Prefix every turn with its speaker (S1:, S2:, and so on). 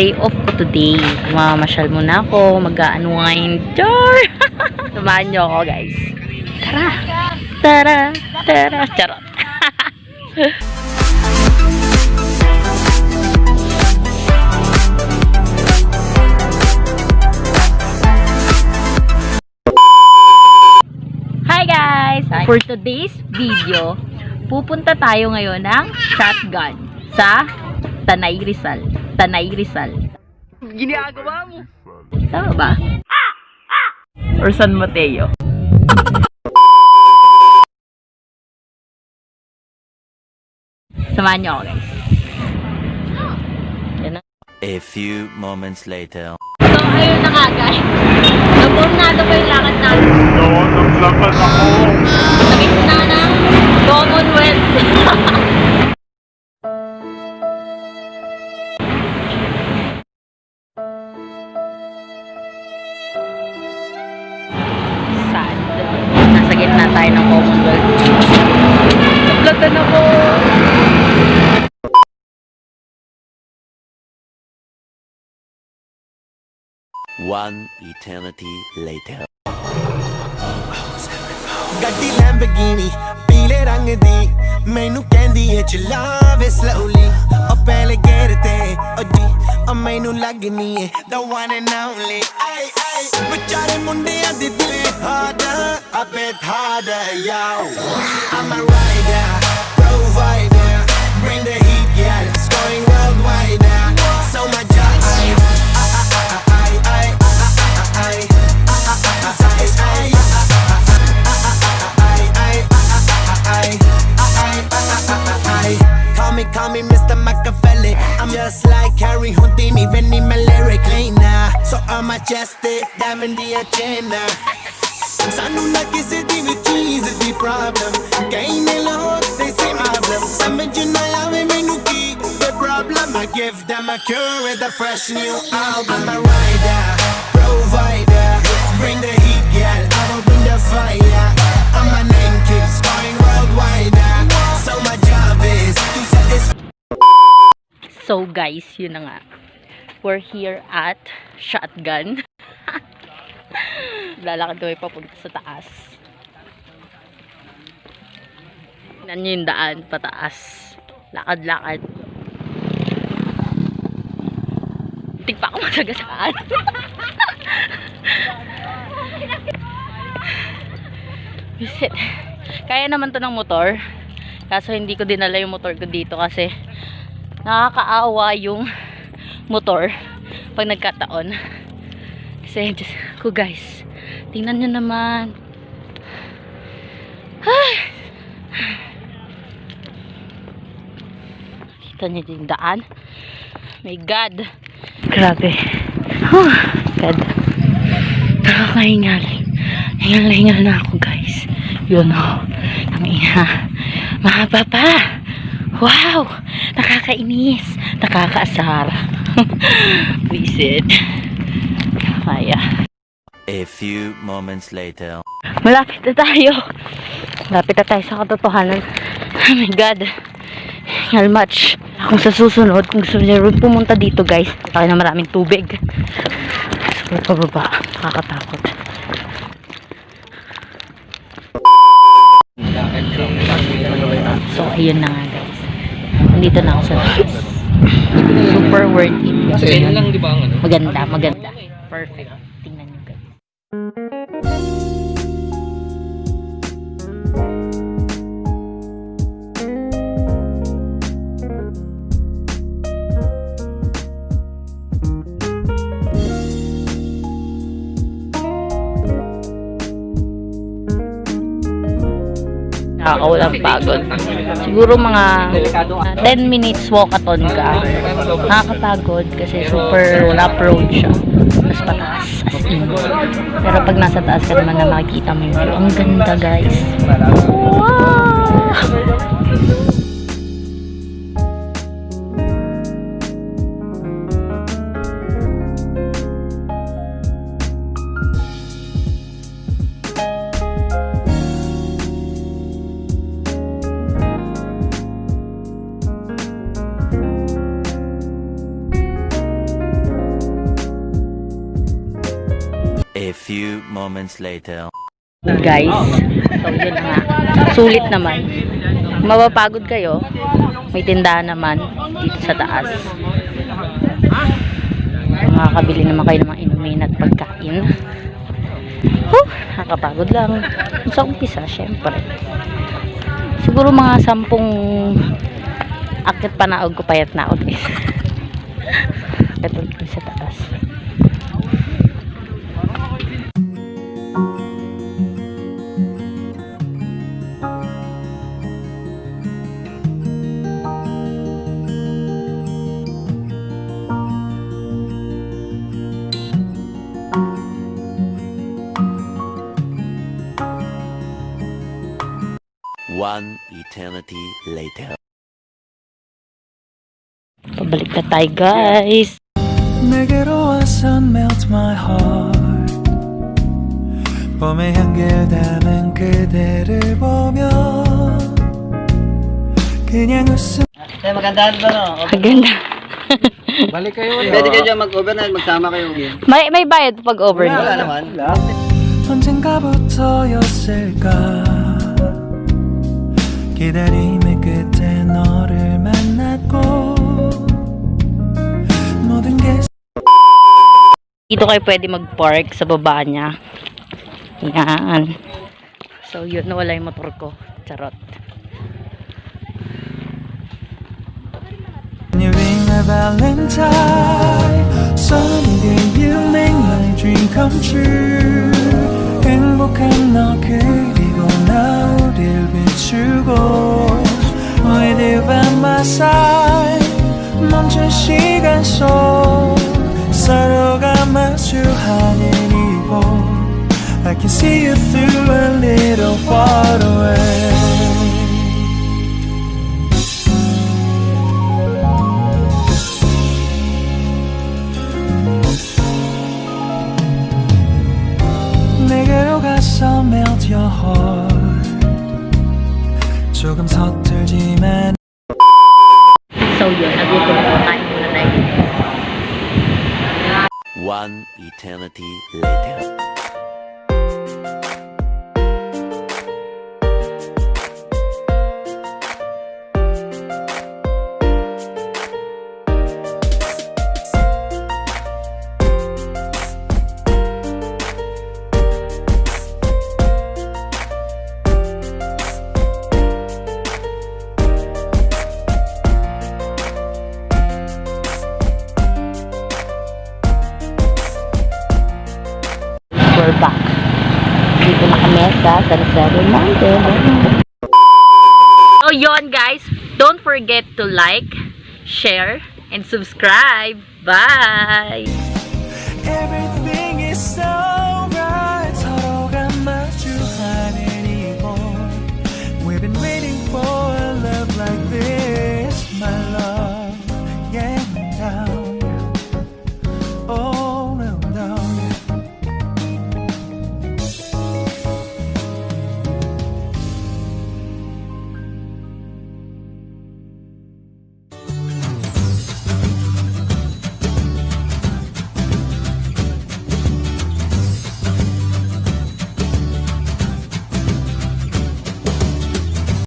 S1: day off ko today. Mamasyal muna ako, mag-unwind. Char! Samahan nyo ako, guys. Tara! Tara! Tara! Charot! Hi guys! For today's video, pupunta tayo ngayon ng Shotgun sa Tanay Rizal. Tanay Rizal. Ginagawa mo? Tama ba? Or San Mateo? Samahan niyo ako, guys. Yan na.
S2: A few moments later.
S1: So, ayun na nga, guys. Naburnado pa yung lakad natin.
S3: Oo, naglakad ako.
S1: Sa gitna ng Commonwealth. Sad. Nasa gitna tayo ng Commonwealth. Naglatan ako.
S2: One eternity later.
S4: ਗੱਡੀ ਲੈਂਬਰਗਿਨੀ ਪੀਲੇ ਰੰਗ ਦੀ ਮੈਨੂੰ ਕਹਿੰਦੀ ਏ ਚਲਾਵੇ slowly ਉਹ ਪਹਿਲੇ ਗੇਰ ਤੇ ਉਹ ਜੀ ਉਹ ਮੈਨੂੰ ਲੱਗਨੀ ਏ the one and only ay ay ਵਿਚਾਰੇ ਮੁੰਡਿਆਂ ਦੇ ਦਿਲ harder a bit harder yo I'm a rider provider bring the heat yeah it's going worldwide now so much Call me Mr. Machiavelli. I'm just like Harry Houdini, Vinny lyrically now. So I'm majestic, diamond the agenda. Sanu na kisi di with cheese is the problem. Kain lahot they say problem. Samajh na aave mainu ki the problem. I give them a cure with a fresh new album. I'm a rider, provider, bring the heat, girl. I will bring the fire. And my name keeps going worldwide. So my job is to set this.
S1: So guys, yun na nga. We're here at Shotgun. Lalakad kami papunta sa taas. Tignan nyo yung daan pataas. Lakad-lakad. Tig pa ako masagasaan. Visit. Kaya naman to ng motor. Kaso hindi ko dinala yung motor ko dito kasi nakakaawa yung motor pag nagkataon. Kasi just ko guys, tingnan nyo naman. Kita nyo yung daan. My God, grabe. God, nakakahingal. Hingal na ako guys. Yun o, ang ina. Mahaba pa. Wow, nakakainis, nakakaasar. Visit. Kaya.
S2: A few moments later.
S1: Malapit na tayo. Malapit na tayo sa katotohanan. Oh my God. How much. Kung sa susunod, kung gusto niyo pumunta dito guys, tayo na maraming tubig. Super pababa. Nakakatakot. So, ayun na nga guys. Nandito na ako sa taas. Super worth it. Maganda, maganda. Perfect. Tingnan nyo guys. Nakakawalang pagod. Siguro mga 10 minutes walkathon ka. Nakakapagod kasi super rough road siya. Tapos pataas as in. Pero pag nasa taas ka naman na makikita mo yung view. Ang ganda guys. Wow!
S2: A few moments later.
S1: Guys, so yun na nga. Sulit naman. Mapapagod kayo. May tindahan naman dito sa taas. Makakabili naman kayo ng mga inumin at pagkain. Nakakapagod lang. Sa umpisa, syempre. Siguro mga 10 akyat panaog ko, payat na ako. Ito sa taas.
S2: One eternity later.
S1: Pabalik na tayo, guys.
S5: 내게로 와서 melt my heart 봄의 향기를 담은 그대를 보며 그냥 웃음
S6: Magandaan ba no?
S1: Maganda.
S6: Balik kayo. Pwede kayo dyan mag-overnight, magsama kayo.
S1: May bayad pag over.
S6: Wala naman.
S5: 언젠가부터였을까 기다림의 끝에 너를 만났고 모든 게
S1: Dito kayo pwede mag-park sa baba niya. Yan. So, yun. Nawala yung motor ko. Charot.
S5: You ring my valentine Someday you make my dream come true 행복한 너 그리고 나 우릴 비추고 With you by my side 멈춘 시간 속 서로가 마주하는 이곳 I can see you through a little far away 내게로 가서 melt your heart 조금 서툴지만
S1: So, yun. Nagutom ako. Kain muna tayo.
S2: One eternity later.
S1: We're back. Dito na kami sa SJDM Bulacan. So, yun guys. Don't forget to like, share, and subscribe. Bye!
S5: Everything is so